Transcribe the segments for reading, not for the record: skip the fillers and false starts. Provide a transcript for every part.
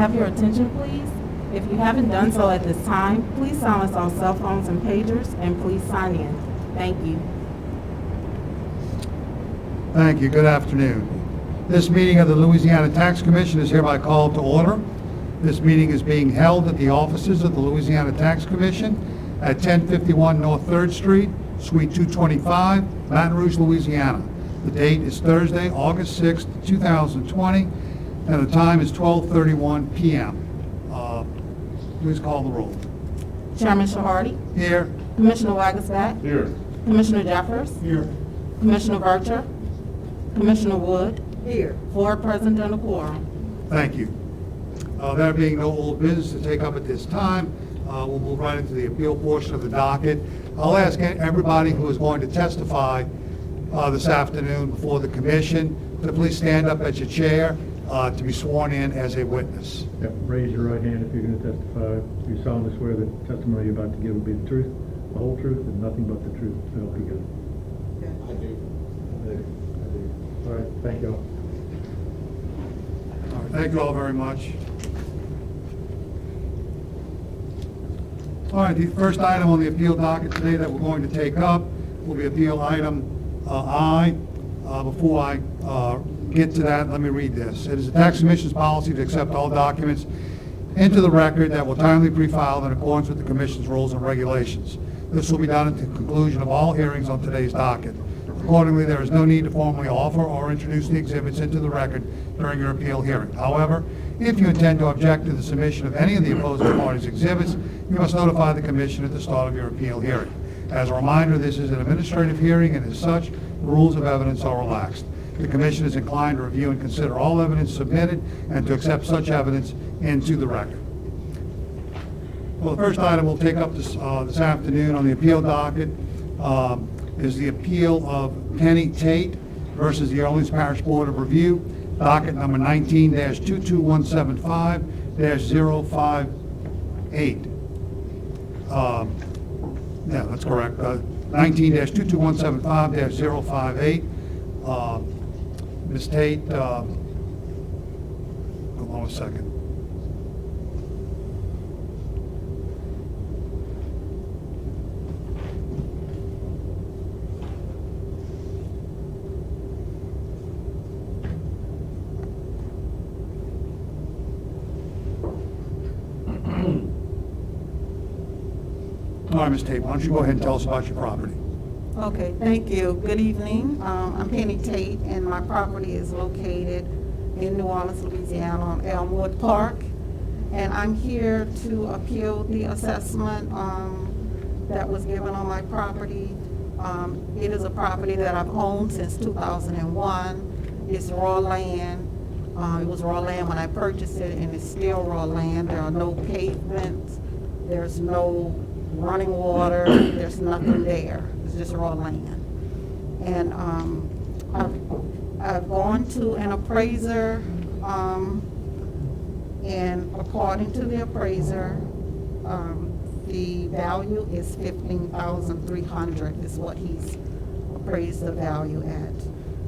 have your attention, please? If you haven't done so at this time, please silence all cell phones and pagers, and please sign in. Thank you. Thank you. Good afternoon. This meeting of the Louisiana Tax Commission is hereby called to order. This meeting is being held at the offices of the Louisiana Tax Commission at 1051 North 3rd Street, Suite 225, Baton Rouge, Louisiana. The date is Thursday, August 6th, 2020, and the time is 12:31 p.m. Please call the roll. Chairman Shahardy? Here. Commissioner Wagensback? Here. Commissioner Jeffers? Here. Commissioner Vercher? Commissioner Wood? Here. 4 present and a quorum. Thank you. There being no old business to take up at this time, we'll move right into the appeal portion of the docket. I'll ask everybody who is going to testify this afternoon before the commission to please stand up at your chair to be sworn in as a witness. Yep. Raise your right hand if you're going to testify. You solemnly swear that the testimony you're about to give will be the truth, the whole truth, and nothing but the truth. So help you God. I do. All right. Thank you all. All right, thank you all very much. All right, the first item on the appeal docket today that we're going to take up will be appeal item I. Before I get to that, let me read this. It is the Tax Commission's policy to accept all documents into the record that will timely be filed in accordance with the Commission's rules and regulations. This will be done at the conclusion of all hearings on today's docket. Accordingly, there is no need to formally offer or introduce the exhibits into the record during your appeal hearing. However, if you intend to object to the submission of any of the opposing parties' exhibits, you must notify the Commission at the start of your appeal hearing. As a reminder, this is an administrative hearing, and as such, the rules of evidence are relaxed. The Commission is inclined to review and consider all evidence submitted and to accept such evidence into the record. Well, the first item we'll take up this afternoon on the appeal docket is the appeal of Penny Tate versus the Orleans Parish Board of Review, docket number 19-22175-058. Yeah, that's correct. 19-22175-058. Ms. Tate, hold on a second. All right, Ms. Tate, why don't you go ahead and tell us about your property? Okay, thank you. Good evening. I'm Penny Tate, and my property is located in New Orleans, Louisiana, on Elmwood Park. And I'm here to appeal the assessment that was given on my property. It is a property that I've owned since 2001. It's raw land. It was raw land when I purchased it, and it's still raw land. There are no pavements. There's no running water. There's nothing there. It's just raw land. And I've gone to an appraiser, and according to the appraiser, the value is $15,300 is what he's appraised the value at.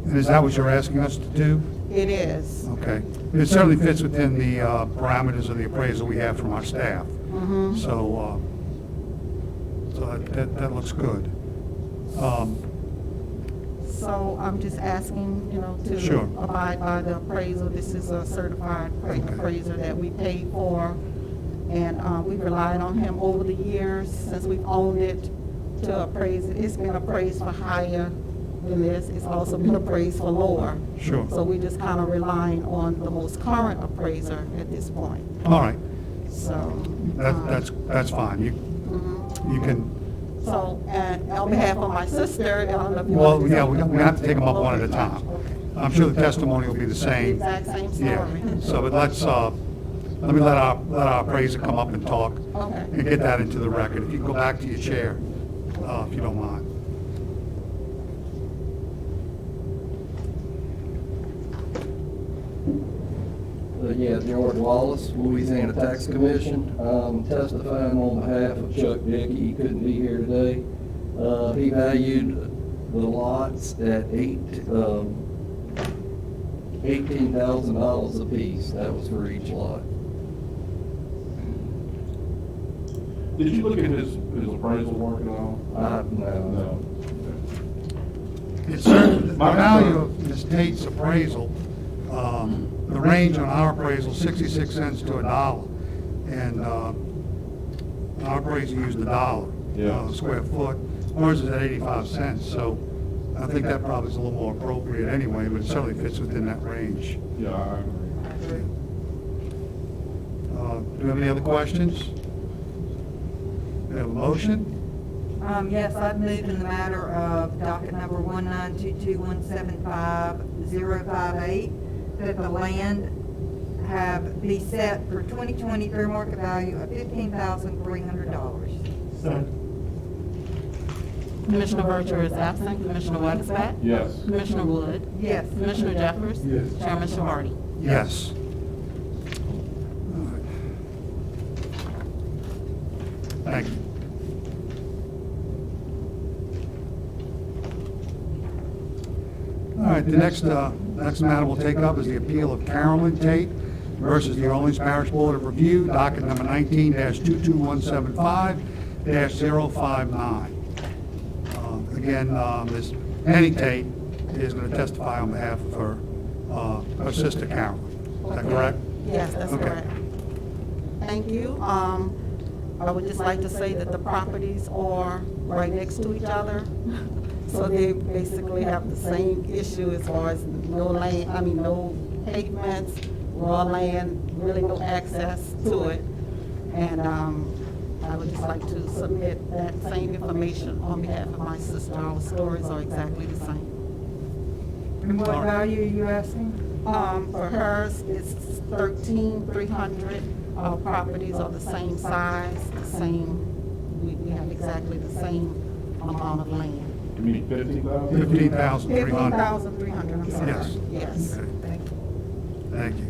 And is that what you're asking us to do? It is. Okay. It certainly fits within the parameters of the appraisal we have from our staff. Mm-hmm. So that looks good. So I'm just asking, to Sure. abide by the appraisal. This is a certified appraiser that we paid for, and we've relied on him over the years since we've owned it to appraise it. It's been appraised for higher than this. It's also been appraised for lower. Sure. So we're just kind of relying on the most current appraiser at this point. All right. So That's fine. You can. So, and on behalf of my sister, I don't know if you Well, want to. yeah, we have to take them up one at a time. Okay. I'm sure the testimony will be the same. Exact same story. Yeah. So, but let me let our appraiser come up and talk Okay. and get that into the record. If you can go back to your chair, if you don't mind. Yeah, George Wallace, Louisiana Tax Commission, testifying on behalf of Chuck Dickey. He couldn't be here today. He valued the lots at $18,000 apiece. That was for each lot. Did you look at his appraisal work at all? No. It's certain, the value of Ms. Tate's appraisal, the range on our appraisal, 66 cents to $1. And our appraisal used $1 Yeah. a square foot. Ours is at 85 cents, so I think that probably is a little more appropriate anyway, but it certainly fits within that range. Yeah, I agree. Do you have any other questions? We have a motion? Yes, I've moved in the matter of docket number 1922175-058, that the land be set for 2020 fair market value of $15,300. Commissioner Vercher is absent. Commissioner Wexback? Yes. Commissioner Wood? Yes. Commissioner Jeffers? Yes. Chairman Shavardi? Yes. All right. Thank you. All right, the next matter we'll take up is the appeal of Carolyn Tate versus the Orleans Parish Board of Review, docket number 19-22175-059. Again, Ms. Penny Tate is going to testify on behalf of her sister Carolyn. Is that correct? Yes, that's Okay. correct. Thank you. I would just like to say that the properties are right next to each other. So they basically have the same issue as far as no pavements, raw land, really no access to it. And I would just like to submit that same information on behalf of my sister. Our stories are exactly the same. And what value are you asking? For hers, it's 13,300. Our properties are the same size, the same, we have exactly the same amount of land. You mean 15,000? 15,300. 15,300, I'm sorry. Yes. Yes. Okay. Thank you. Thank you.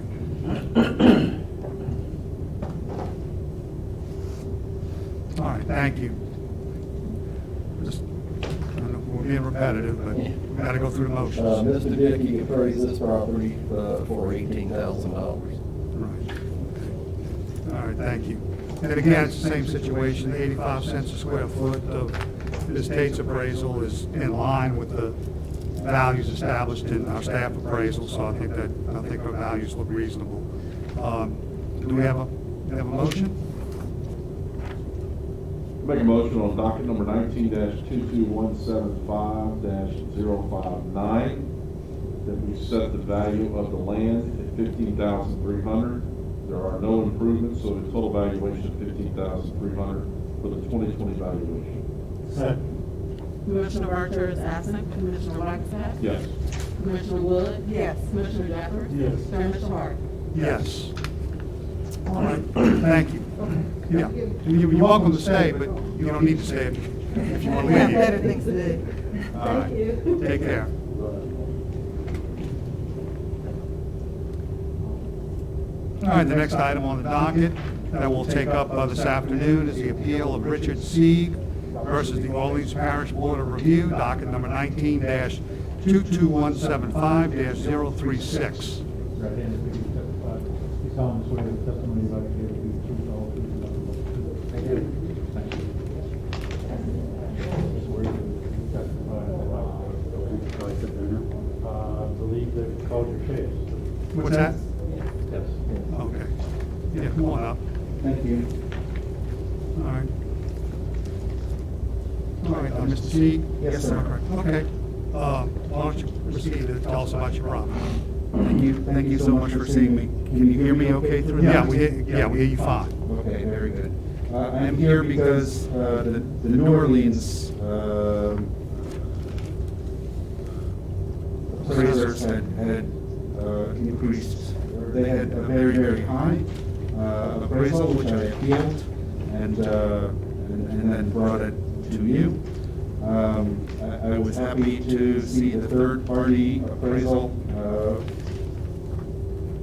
All right, thank you. Just, I don't know, we're being repetitive, but we got to go through the motions. Mr. Dickey appraised this property for $18,000. Right. All right, thank you. And again, it's the same situation, 85 cents a square foot of the state's appraisal is in line with the values established in our staff appraisal, so I think our values look reasonable. Do we have a motion? Make a motion on docket number 19-22175-059 that we set the value of the land at $15,300. There are no improvements, so the total valuation of $15,300 for the 2020 valuation. Commissioner Vercher is absent. Commissioner Wexback? Yes. Commissioner Wood? Yes. Commissioner Jeffers? Yes. Chairman Shavardi? Yes. All right, thank you. Yeah, you're welcome to stay, but you don't need to stay if you want to We have leave. better things to do. All right, take care. All right, the next item on the docket that we'll take up this afternoon is the appeal of Richard Sieg versus the Orleans Parish Board of Review, docket number 19-22175-036. Right hand, if you can testify. You solemnly swear that the testimony you're about to give will be the truth, the whole truth, and nothing but the truth. Thank you. Thank you. Swear you testify in the light I believe they've called your case. What's that? Yes. Okay. Yeah, come on up. Thank you. All right. All right, Mr. Sieg? Yes, sir. Okay. Why don't you proceed to tell us about your property? Thank you so much for seeing me. Can you hear me okay through this? Yeah, we hear you fine. Okay, very good. I am here because the New Orleans appraisers had increased, or they had a very, very high appraisal, which I appealed and then brought it to you. I was happy to see the third-party appraisal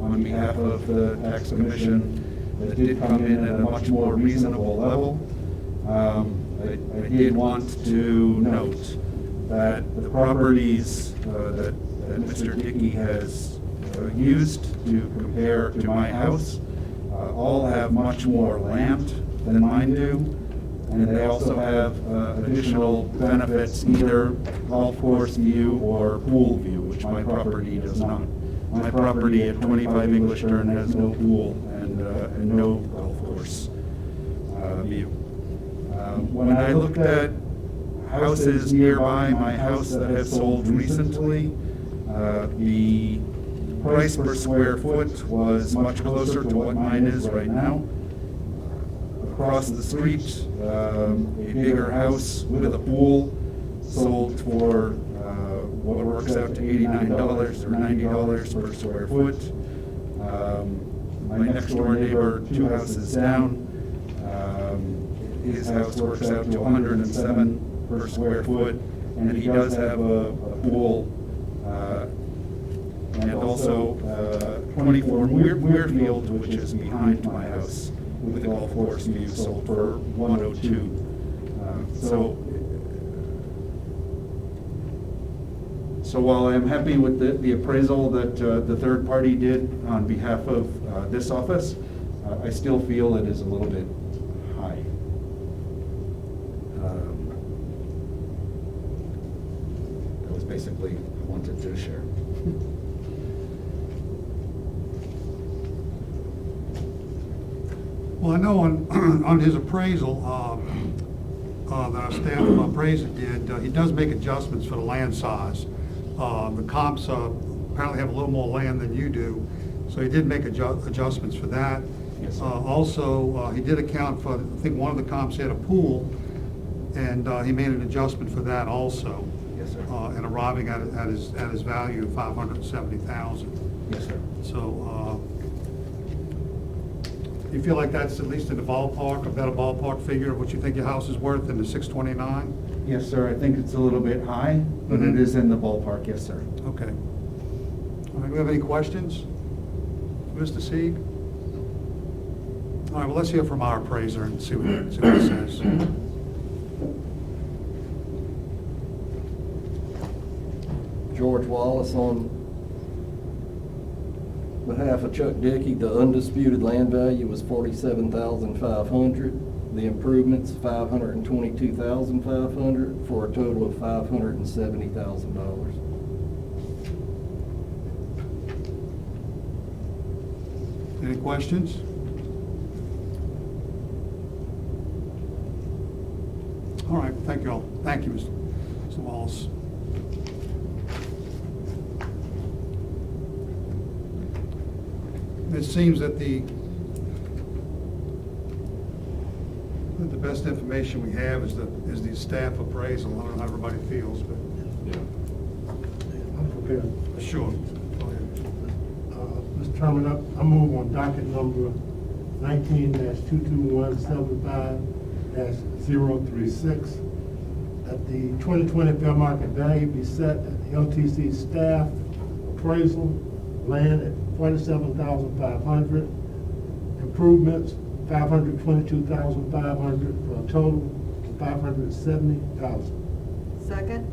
on behalf of the tax commission that did come in at a much more reasonable level. I did want to note that the properties that Mr. Dickey has used to compare to my house all have much more land than mine do. And they also have additional benefits, either golf course view or pool view, which my property does not. My property at 25 English Turn has no pool and no golf course view. When I looked at houses nearby my house that have sold recently, the price per square foot was much closer to what mine is right now. Across the street, a bigger house with a pool sold for what works out to $89 or $90 per square foot. My next door neighbor, 2 houses down, his house works out to $107 per square foot, and he does have a pool, and also 24 Muirfield, which is behind my house, with a golf course view, sold for $102. So while I'm happy with the appraisal that the third party did on behalf of this office, I still feel it is a little bit high. That was basically I wanted to share. Well, I know on his appraisal, that our staff appraiser did, he does make adjustments for the land size. The comps apparently have a little more land than you do, so he did make adjustments for that. Yes, sir. Also, he did account for, I think one of the comps had a pool, and he made an adjustment for that also. Yes, sir. And arriving at his value of $570,000. Yes, sir. So, you feel like that's at least in the ballpark, a better ballpark figure of what you think your house is worth in the 629? Yes, sir. I think it's a little bit high, but Mhm. it is in the ballpark. Yes, sir. Okay. All right, do we have any questions? Mr. Sieg? All right, well, let's hear from our appraiser and see what he says. George Wallace, on behalf of Chuck Dickey, the undisputed land value was $47,500. The improvements, $522,500, for a total of $570,000. Any questions? All right, thank you all. Thank you, Mr. Wallace. It seems that the best information we have is the staff appraisal. I don't know how everybody feels, but I'm prepared. sure. Go ahead. Mr. Chairman, I move on docket number 19-22175-036 that the 2020 fair market value be set at the LTC staff appraisal, land at $47,500, improvements $522,500, for a total of $570,000. Second?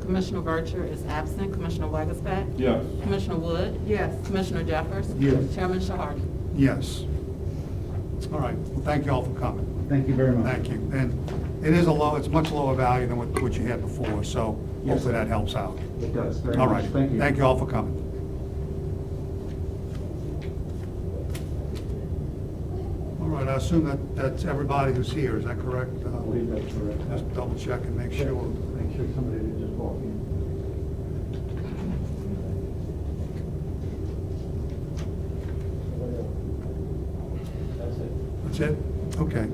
Commissioner Vercher is absent. Commissioner Wagasback? Yes. Commissioner Wood? Yes. Commissioner Jeffers? Yes. Chairman Shahardi? Yes. All right, well, thank you all for coming. Thank you very much. Thank you. And it is it's much lower value than what you had before, so Yes, hopefully sir. that helps out. It does. Very All much. right, Thank you. thank you all for coming. All right, I assume that's everybody who's here, is that correct? I believe that's correct. Just double check and make sure. Make sure somebody didn't just walk in. That's it? Okay.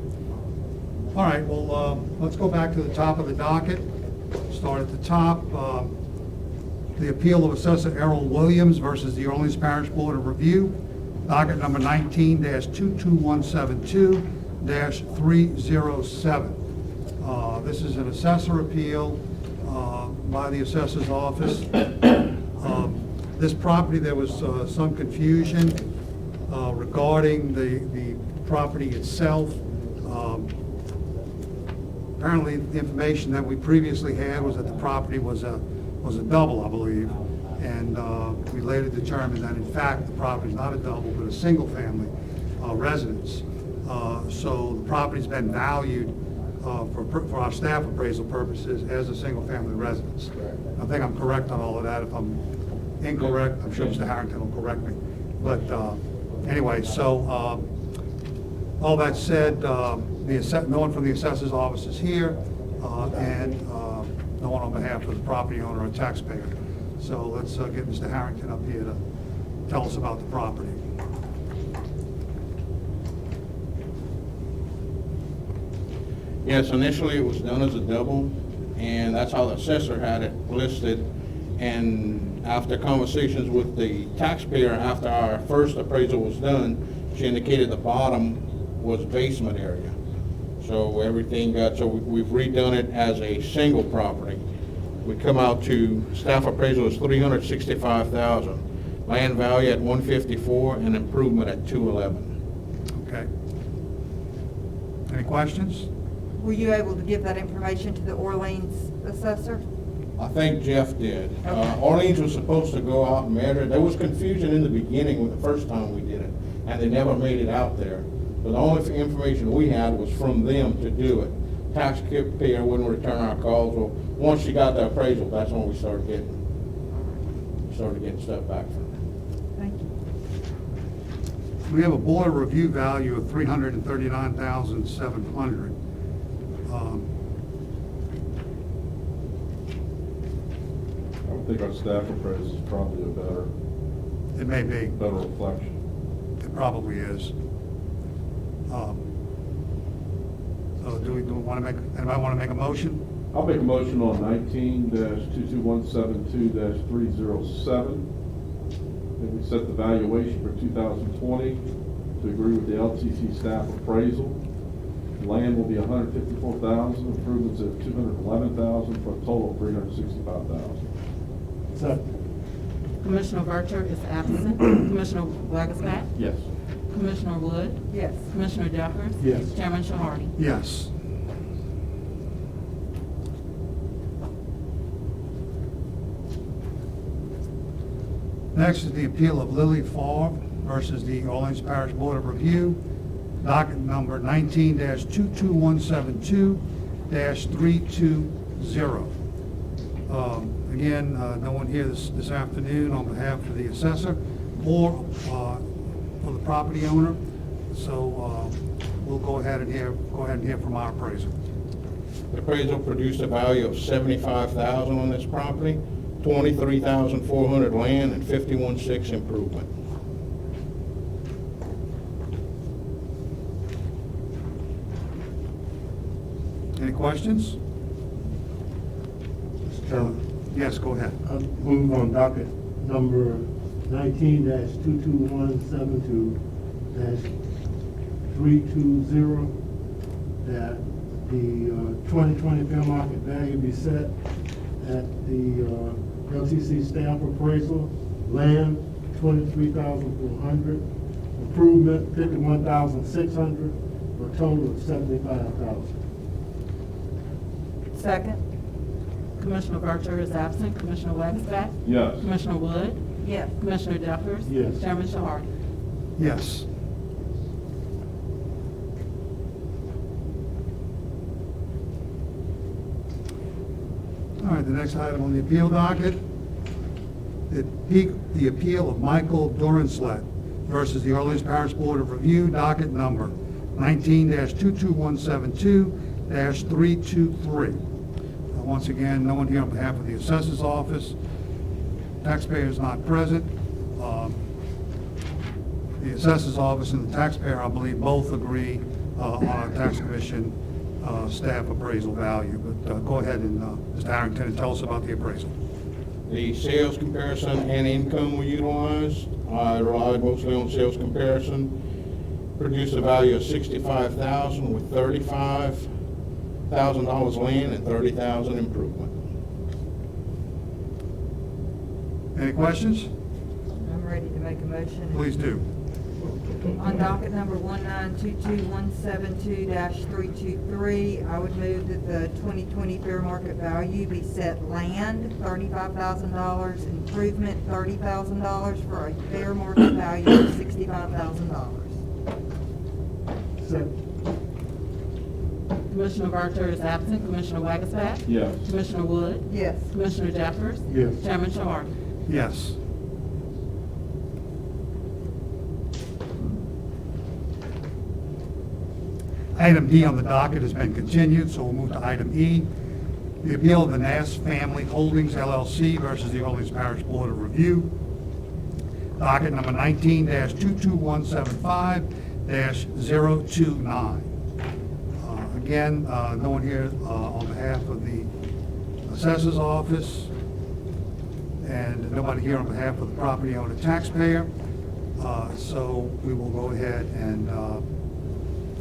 All right, well, let's go back to the top of the docket. Start at the top. The appeal of Assessor Errol Williams versus the Orleans Parish Board of Review, docket number 19-22172-307. This is an assessor appeal by the assessor's office. This property, there was some confusion regarding the property itself. Apparently, the information that we previously had was that the property was a double, I believe, and we later determined that in fact the property is not a double but a single-family residence. So the property's been valued for our staff appraisal purposes as a single-family residence. I think I'm correct on all of that. If I'm incorrect, I'm sure Mr. Harrington will correct me. But anyway, so all that said, no one from the assessor's office is here, and no one on behalf of the property owner or taxpayer. So let's get Mr. Harrington up here to tell us about the property. Yes, initially it was done as a double, and that's how the assessor had it listed. And after conversations with the taxpayer, after our first appraisal was done, she indicated the bottom was basement area. So everything so we've redone it as a single property. We come out to, staff appraisal is $365,000, land value at $154, and improvement at $211. Okay. Any questions? Were you able to give that information to the Orleans assessor? I think Jeff did. Okay. Orleans was supposed to go out and measure. There was confusion in the beginning with the first time we did it, and they never made it out there. But the only information we had was from them to do it. Taxpayer wouldn't return our calls. Well, once she got the appraisal, that's when we started getting stuff back from them. Thank you. We have a board review value of $339,700. I would think our staff appraisal is probably a It may be. better reflection. It probably is. So do we want to anybody want to make a motion? I'll make a motion on 19-22172-307. That we set the valuation for 2020 to agree with the LTC staff appraisal. Land will be $154,000, improvements of $211,000 for a total of $365,000. Second. Commissioner Vercher is absent. Commissioner Wagensback? Yes. Commissioner Wood? Yes. Commissioner Duffers? Yes. Chairman Shahardi? Yes. Next is the appeal of Lily Favre versus the Orleans Parish Board of Review, docket number 19-22172-320. Again, no one here this afternoon on behalf of the assessor or for the property owner. So we'll go ahead and hear from our appraiser. The appraisal produced a value of $75,000 on this property, $23,400 land, and $51,600 improvement. Any questions? Mr. Chairman, Yes, go ahead. I move on docket number 19-22172-320 that the 2020 fair market value be set at the LTC staff appraisal, land $23,400, improvement $51,600, for a total of $75,000. Second. Commissioner Vercher is absent. Commissioner Wagensback? Yes. Commissioner Wood? Yes. Commissioner Duffers? Yes. Chairman Shahardi? Yes. All right, the next item on the appeal docket, the appeal of Michael Duranslet versus the Orleans Parish Board of Review, docket number 19-22172-323. Once again, no one here on behalf of the assessor's office. Taxpayer is not present. The assessor's office and the taxpayer, I believe, both agree on our tax commission staff appraisal value. But go ahead and, Mr. Harrington, and tell us about the appraisal. The sales comparison and income we utilized, I relied mostly on sales comparison, produced a value of $65,000 with $35,000 land and $30,000 improvement. Any questions? I'm ready to make a motion. Please do. On docket number 1922172-323, I would move that the 2020 fair market value be set land, $35,000, improvement, $30,000, for a fair market value of $65,000. Second. Commissioner Barter is absent. Commissioner Wagstaff? Yes. Commissioner Wood? Yes. Commissioner Jeffers? Yes. Chairman Shahar? Yes. Item D on the docket has been continued, so we'll move to item E. The appeal of the Nass Family Holdings LLC versus the Orleans Parish Board of Review. Docket number 19-22175-029. Again, no one here on behalf of the assessor's office, and nobody here on behalf of the property owner taxpayer. So we will go ahead and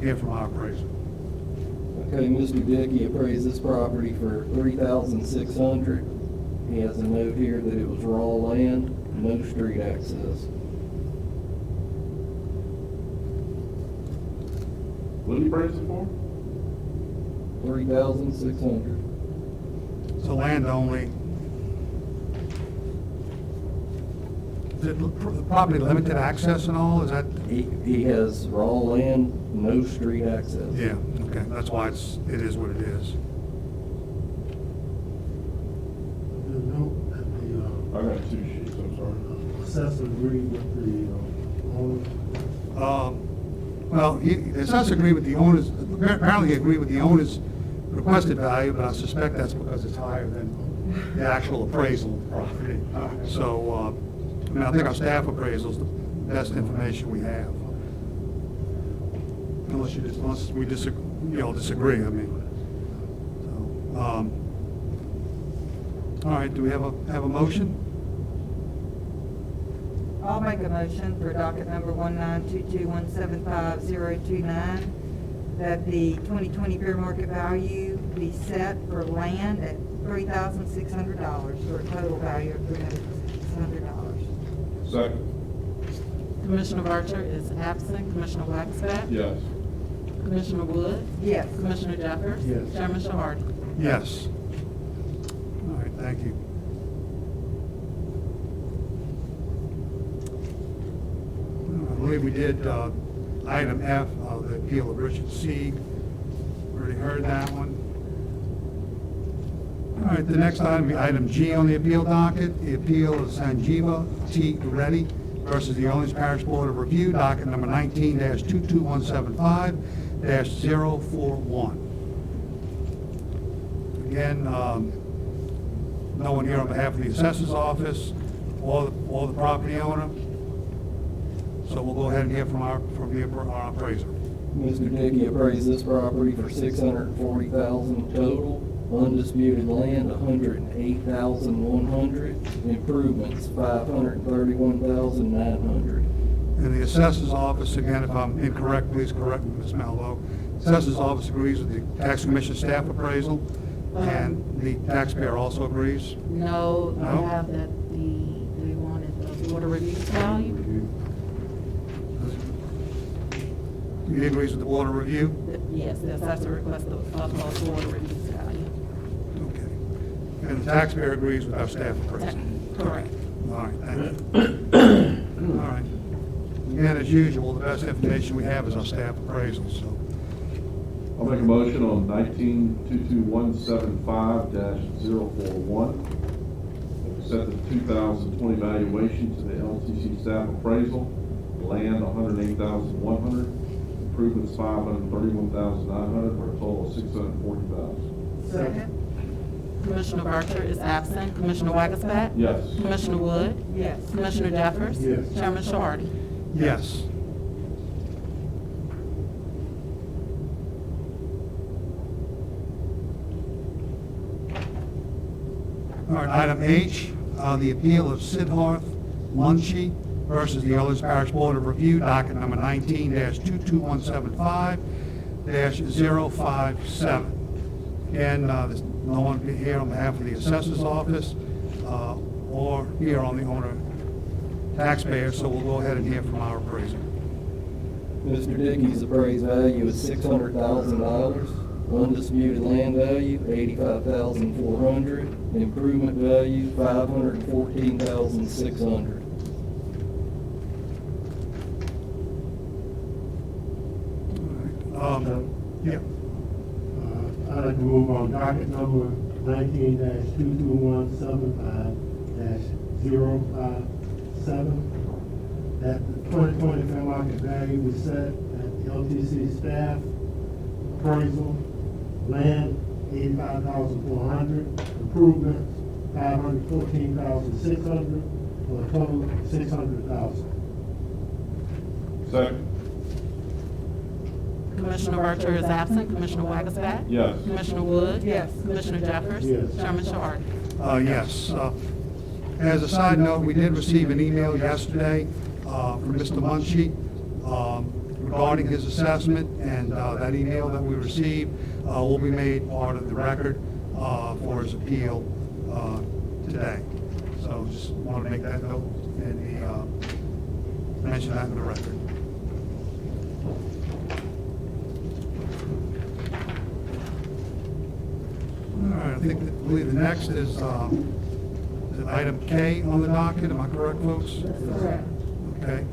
hear from our appraiser. Okay, Mr. Dickey appraised this property for $3,600. He has a note here that it was raw land, no street access. What did he praise it for? $3,600. So land only. Is it property limited access and all? Is that? He has raw land, no street access. Yeah, okay, that's why it is what it is. The note that I got two sheets, I'm sorry. the assessor agreed with the owner. Well, the assessor agreed with the owner's, apparently he agreed with the owner's requested value, but I suspect that's because it's higher than the actual appraisal of the property. So, I mean, I think our staff appraisal is the best information we have. Unless we disagree, I mean. So, all right, do we have a motion? I'll make a motion for docket number 1922175-029, that the 2020 fair market value be set for land at $3,600 for a total value of $3,600. Second. Commissioner Barter is absent. Commissioner Wagstaff? Yes. Commissioner Wood? Yes. Commissioner Jeffers? Yes. Chairman Shahar? Yes. All right, thank you. I believe we did item F, the appeal of Richard Sieg. Already heard that one. All right, the next item will be item G on the appeal docket, the appeal of Sanjeeva T. Reddy versus the Orleans Parish Board of Review, docket number 19-22175-041. Again, no one here on behalf of the assessor's office or the property owner. So we'll go ahead and hear from our appraiser. Mr. Dickey appraised this property for $640,000 total. Undisputed land, $108,100. Improvements, $531,900. In the assessor's office, again, if I'm incorrect, please correct me, Ms. Malvo. Assessor's office agrees with the tax commission staff appraisal, and the taxpayer also agrees. No, I No? have that they wanted the water review value. He agrees with the water review? Yes, the assessor requested the water review value. Okay. And the taxpayer agrees with our staff appraisal? Correct. All right, thank you. All right. Again, as usual, the best information we have is our staff appraisal, so. I'll make a motion on 19-22175-041. Set the 2020 valuation to the LTC staff appraisal. Land, $108,100. Improvements, $531,900, for a total of $640,000. Second. Commissioner Barter is absent. Commissioner Wagstaff? Yes. Commissioner Wood? Yes. Commissioner Jeffers? Yes. Chairman Shahar? Yes. All right, item H, the appeal of Sidharth Munshi versus the Orleans Parish Board of Review, docket number 19-22175-057. Again, there's no one here on behalf of the assessor's office or here on the owner taxpayer, so we'll go ahead and hear from our appraiser. Mr. Dickey's appraised value is $600,000. Undisputed land value, $85,400. Improvement value, $514,600. Yeah. I'd like to move on docket number 19-22175-057, that the 2020 fair market value be set at the LTC staff appraisal, land, 85,400, improvements, 514,600, for a total of 600,000. Second. Commissioner Archer is absent. Commissioner Wagstaff? Yes. Commissioner Wood? Yes. Commissioner Jeffers? Yes. Chairman Shawardi? Yes. As a side note, we did receive an email yesterday from Mr. Munchie regarding his assessment, and that email that we received will be made part of the record for his appeal today. So just want to make that note and mention that in the record. All right, I believe the next is it item K on the docket, am I correct, folks? Correct. Okay.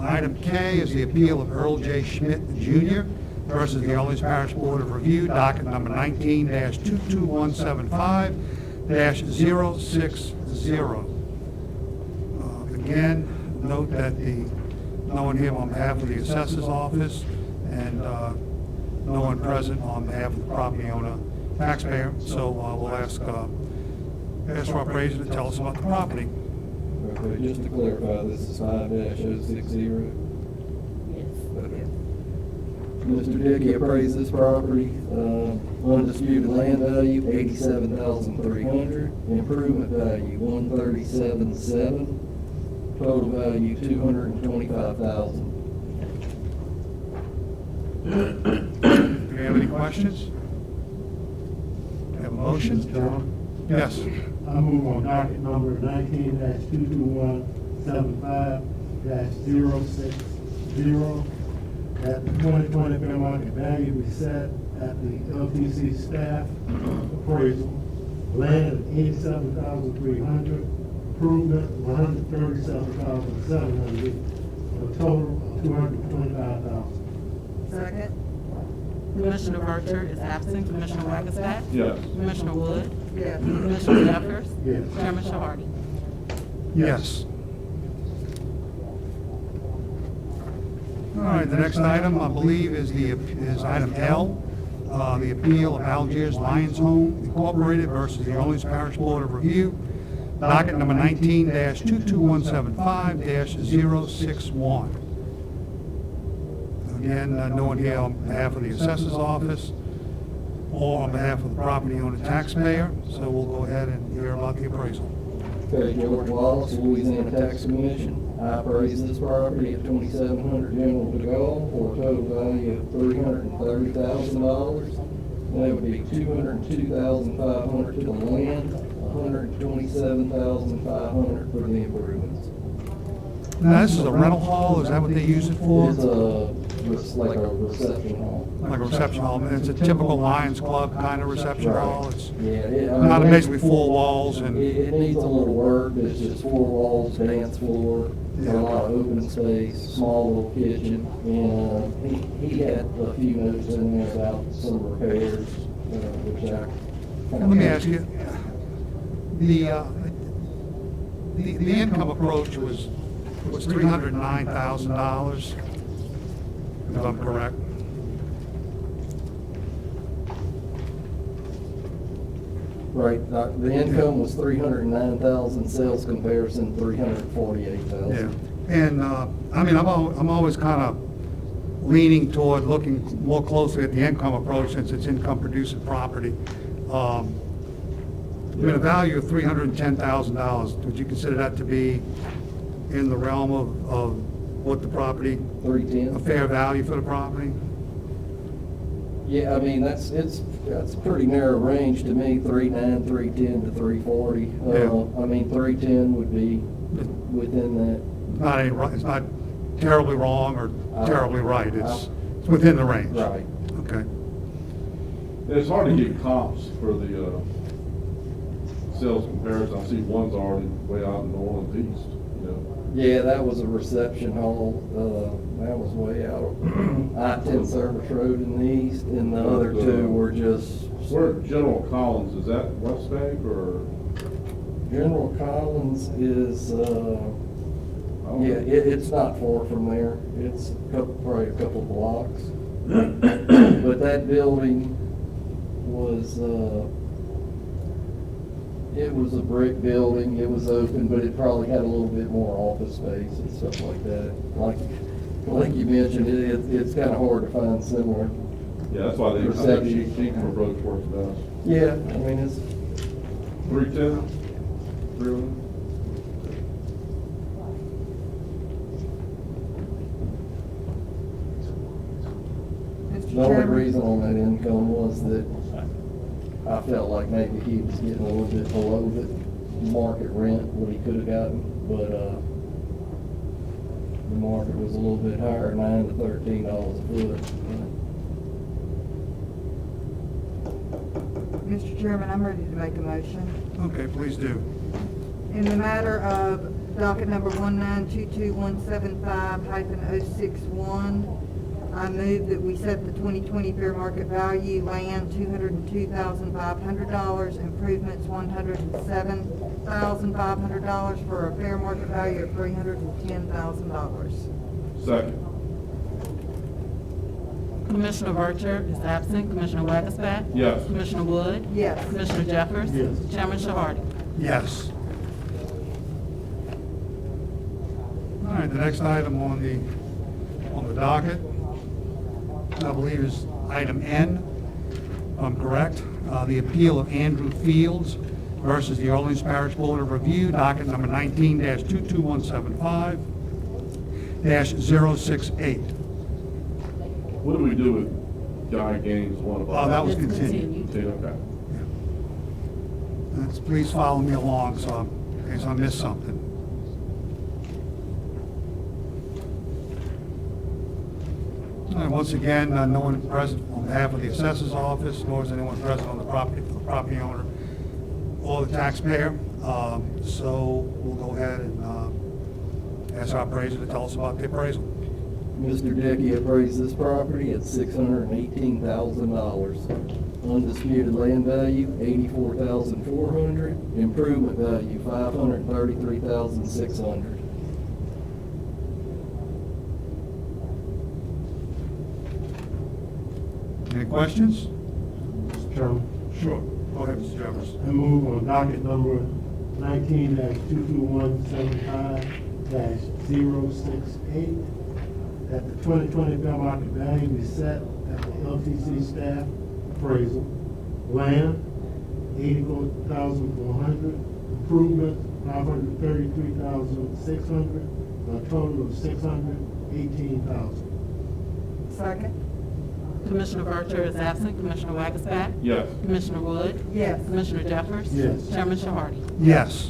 Item K is the appeal of Earl J. Schmidt Jr. versus the Orleans Parish Board of Review, docket number 19-22175-060. Again, note that no one here on behalf of the assessor's office and no one present on behalf of the property owner taxpayer. So we'll ask our appraiser to tell us about the property. Okay, just to clarify, this is 5-060. Mr. Dickey appraised this property, undisputed land value, $87,300, improvement value, $137,700, total value, $225,000. Do you have any questions? Have a motion? Yes. I move on docket number 19-22175-060, that the 2020 fair market value be set at the LTC staff appraisal, land at 87,300, improvement 137,700, for a total of 225,000. Second. Commissioner Archer is absent. Commissioner Wagstaff? Yes. Commissioner Wood? Yes. Commissioner Jeffers? Yes. Chairman Shawardi? Yes. All right, the next item, I believe, is item L, the appeal of Algiers Lions Home Incorporated versus the Orleans Parish Board of Review, docket number 19-22175-061. Again, no one here on behalf of the assessor's office or on behalf of the property owner taxpayer, so we'll go ahead and hear about the appraisal. Okay, George Wallace, Louisiana Tax Commission. I appraised this property at $2,700 general to go for a total value of $330,000. That would be $202,500 to the land, $127,500 for the improvements. Now, this is a rental hall, is that what they use it for? It's like a reception hall. Like a reception hall, and it's a typical Lions Club kind of reception hall, it's Yeah. not basically four walls and, It needs a little work, it's just 4 walls, dance floor, a lot of open space, small little kitchen, and he had a few notes in there about some repairs, which I. let me ask you, the income approach was $309,000, if I'm correct. Right, the income was 309,000, sales comparison 348,000. Yeah, and, I mean, I'm always kind of leaning toward looking more closely at the income approach since it's income producing property. I mean, a value of $310,000, would you consider that to be in the realm of what the property, a 310. fair value for the property? Yeah, I mean, that's a pretty narrow range to me, 3.9, 3.10 to 3.40. Yeah. I mean, 3.10 would be within that. It's not terribly wrong or terribly right, it's within the range. Right. Okay. It's hard to get comps for the sales comparison. I see one's already way out in New Orleans East, you know. Yeah, that was a reception hall. That was way out. I I-10 Service Road in the east, and the other two were just. Where General Collins, is that West Bank or? General Collins is, yeah, it's not far from there. It's probably a couple blocks. But that building was, it was a brick building. It was open, but it probably had a little bit more office space and stuff like that. Like you mentioned, it's kind of hard to find similar. Yeah, that's why they, I think Chieftain approach works best. Yeah, I mean, it's, 310? 311? Mr. the only Chairman? reason on that income was that I felt like maybe he was getting a little bit below the market rent, what he could have gotten, but, the market was a little bit higher, $9 to $13 a foot. Mr. Chairman, I'm ready to make a motion. Okay, please do. In the matter of docket number 1922175-061, I move that we set the 2020 fair market value, land $202,500, improvements $107,500, for a fair market value of $310,000. Second. Commissioner Vercher is absent. Commissioner Wagasback? Yes. Commissioner Wood? Yes. Commissioner Jeffers? Yes. Chairman Shahardi? Yes. All right, the next item on the docket, I believe, is item N, if I'm correct. The appeal of Andrew Fields versus the Orleans Parish Board of Review, docket number 19-22175-068. What do we do with Guy Gaines, one of our? That was It's continued. Okay. Please follow me along, so in case I miss something. All right, once again, no one present on behalf of the assessor's office, nor is anyone present on the property owner or the taxpayer. So we'll go ahead and ask our appraiser to tell us about the appraisal. Mr. Dickey appraised this property at $618,000. Undisputed land value, $84,400. Improvement value, $533,600. Any questions? Mr. Chairman, Sure. Go ahead, Mr. Jeffers. I move on docket number 19-22175-068 that the 2020 fair market value be set at the LTC staff appraisal. Land, $84,400. Improvement, $533,600, for a total of $618,000. Second? Commissioner Vercher is absent. Commissioner Wagasback? Yes. Commissioner Wood? Yes. Commissioner Jeffers? Yes. Chairman Shahardi? Yes.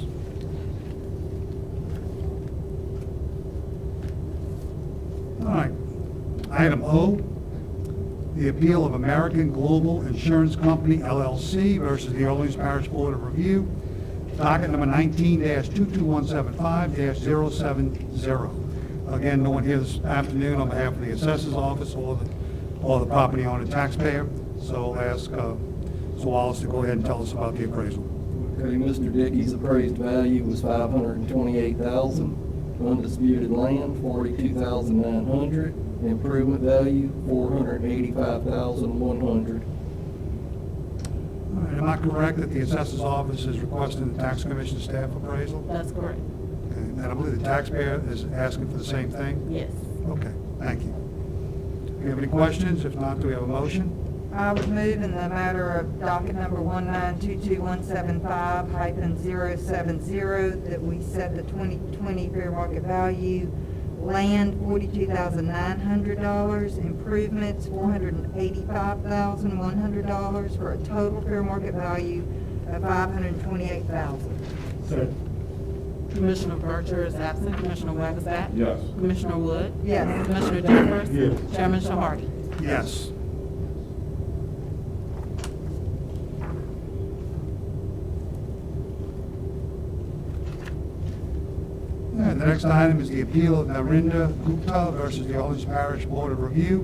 All right. Item O, the appeal of American Global Insurance Company, LLC versus the Orleans Parish Board of Review, docket number 19-22175-070. Again, no one here this afternoon on behalf of the assessor's office or the property owner taxpayer, so I'll ask Mr. Wallace to go ahead and tell us about the appraisal. Okay, Mr. Dickey's appraised value was $528,000. Undisputed land, $42,900. Improvement value, $485,100. All right, am I correct that the assessor's office is requesting the tax commission staff appraisal? That's correct. Okay, and I believe the taxpayer is asking for the same thing? Yes. Okay, thank you. Do you have any questions? If not, do we have a motion? I would move in the matter of docket number 1922175-070 that we set the 2020 fair market value, land $42,900, improvements $485,100, for a total fair market value of $528,000. Second. Commissioner Vercher is absent. Commissioner Wagasback? Yes. Commissioner Wood? Yes. Commissioner Jeffers? Yes. Chairman Shahardi? Yes. And the next item is the appeal of Narinda Gupta versus the Orleans Parish Board of Review,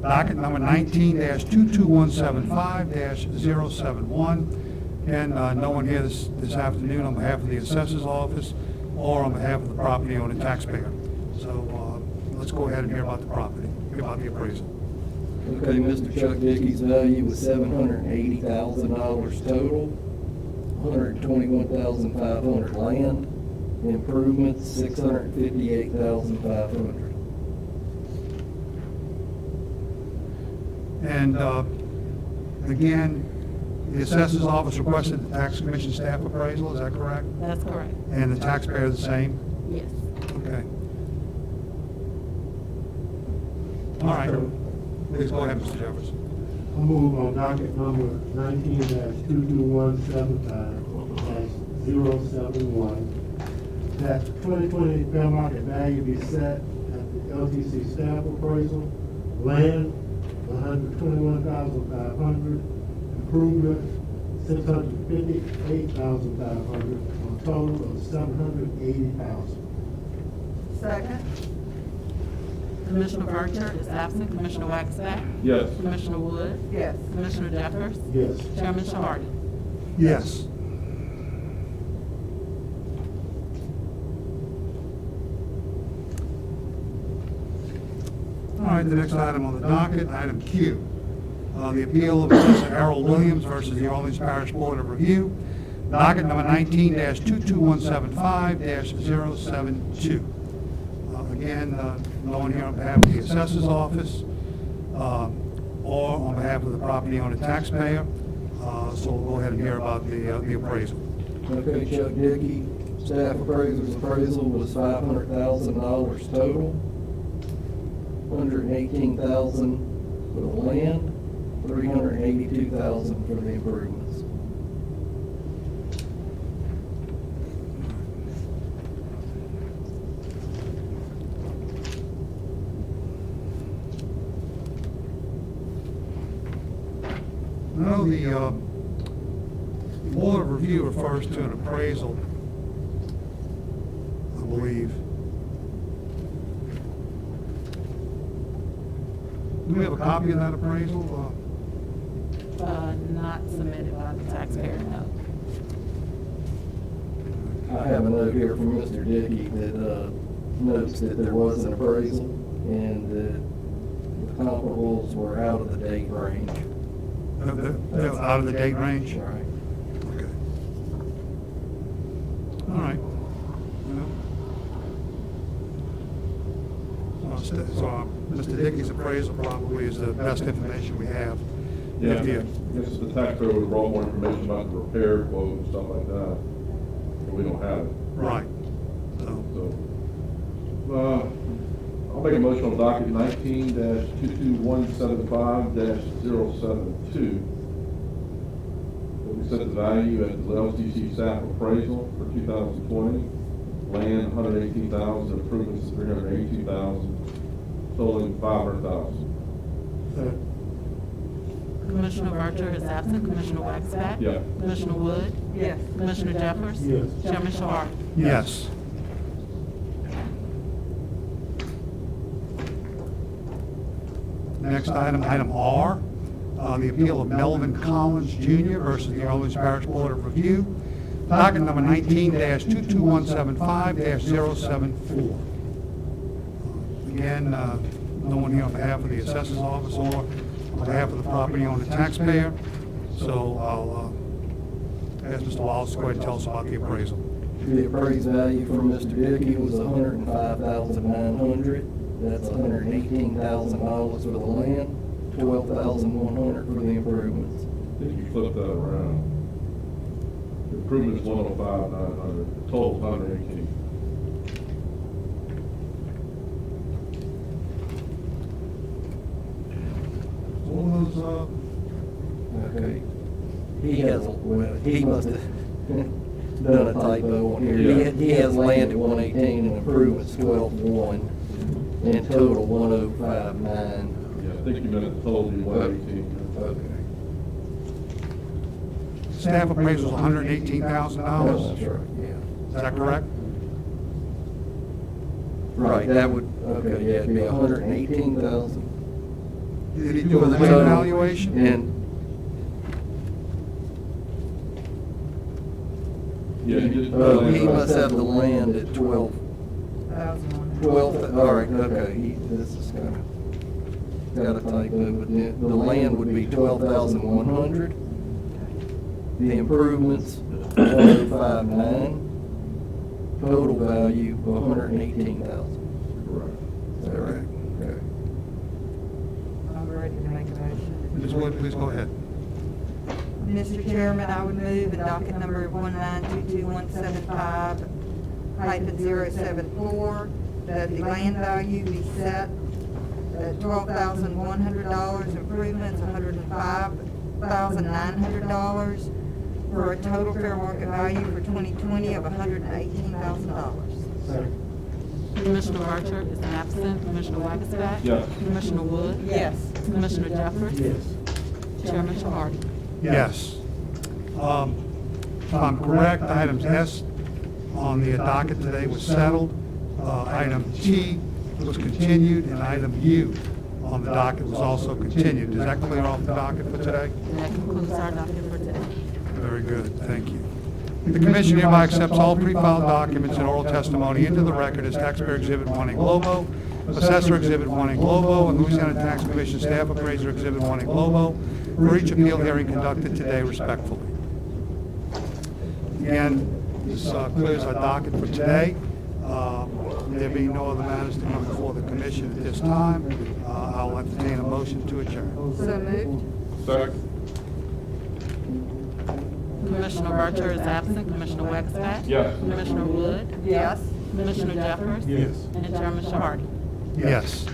Docket number 19-22175-071. And no one here this afternoon on behalf of the assessor's office or on behalf of the property owner taxpayer. So let's go ahead and hear about the property, hear about the appraisal. Okay, Mr. Chuck Dickey's value was $780,000 total, $121,500 land, improvements $658,500. And again, the assessor's office requested the tax commission staff appraisal, is that correct? That's correct. And the taxpayer the same? Yes. Okay. All right. Please go ahead, Mr. Jefferson. I move on docket number 19-22175-071, that 2020 fair market value be set at the LTC staff appraisal, land, $121,500, improvement, $658,500, on a total of $780,000. Second? Commissioner Berger is absent. Commissioner Waxback? Yes. Commissioner Wood? Yes. Commissioner Jeffers? Yes. Chairman Shahardy? Yes. All right, the next item on the docket, item Q. The appeal of Assessor Errol Williams versus the Orleans Parish Board of Review. Docket number 19-22175-072. Again, no one here on behalf of the assessor's office or on behalf of the property owner taxpayer. So we'll go ahead and hear about the appraisal. Okay, Chuck Dickey, staff appraiser's appraisal was $500,000 total, $118,000 for the land, $382,000 for the improvements. No, the Board of Review refers to an appraisal, I believe. Do we have a copy of that appraisal? Not submitted by the taxpayer, no. I have a note here from Mr. Dickey that notes that there was an appraisal and that the comparables were out of the date range. Out of the date range? Right. Okay. All right. Well, so Mr. Dickey's appraisal probably is the best information we have. Yeah, If I you- guess the taxpayer would have brought more information about the repair quote and stuff like that, but we don't have it. Right. So, So, I'll make a motion on docket 19-22175-072. That we set the value at the LTC staff appraisal for 2020. Land, $118,000, improvements, $382,000, totaling $500,000. Second. Commissioner Berger is absent. Commissioner Waxback? Yeah. Commissioner Wood? Yes. Commissioner Jeffers? Yes. Chairman Shahardy? yes. Next item, item R, the appeal of Melvin Collins Jr. versus the Orleans Parish Board of Review. Docket number 19-22175-074. Again, no one here on behalf of the assessor's office or on behalf of the property owner taxpayer. So I'll ask Mr. Wallace to go ahead and tell us about the appraisal. The appraised value for Mr. Dickey was $105,900. That's $118,000 for the land, $12,100 for the improvements. I think you flip that around. The improvement's 105,900, the total's 118. All those, Okay. He has, well, he must have done a typo on here. Yeah. He has land at 118 and improvements 12,1, and total 105,900. Yeah, I think you meant the total, you 118. Okay. staff appraisal is $118,000. That's right, yeah. Is that correct? Right, that would, okay, yeah, it'd be 118,000. Did he do a For the land total. valuation? And, Yeah, he did. he must have the land at 12, 12, all right, okay, this is kind of, got a typo, but the land would be 12,100. The improvements, 159. Total value, 118,000. Correct. Is that right? Okay. I'm ready to make a motion. Ms. Wood, please go ahead. Mr. Chairman, I would move in docket number 1922175-074 that the land value be set at $12,100, improvements $105,900, for a total fair market value for 2020 of $118,000. Second. Commissioner Archer is absent. Commissioner Wagstaff? Yes. Commissioner Wood? Yes. Commissioner Jeffers? Yes. Chairman Shahardi? Yes. If I'm correct, item S on the docket today was settled. Item T was continued, and item U on the docket was also continued. Does that clear off the docket for today? And that concludes our docket for today. Very good, thank you. The commission hereby accepts all pre-filed documents and oral testimony into the record as Taxpayer Exhibit 1 in Globo, Assessor Exhibit 1 in Globo, and Louisiana Tax Commission Staff Appraiser Exhibit 1 in Globo for each appeal hearing conducted today respectfully. Again, this clears our docket for today. There being no other matters to come before the commission at this time, I'll entertain a motion to adjourn. So moved. Second. Commissioner Archer is absent. Commissioner Wagstaff? Yes. Commissioner Wood? Yes. Commissioner Jeffers? Yes. And Chairman Shahardi? Yes.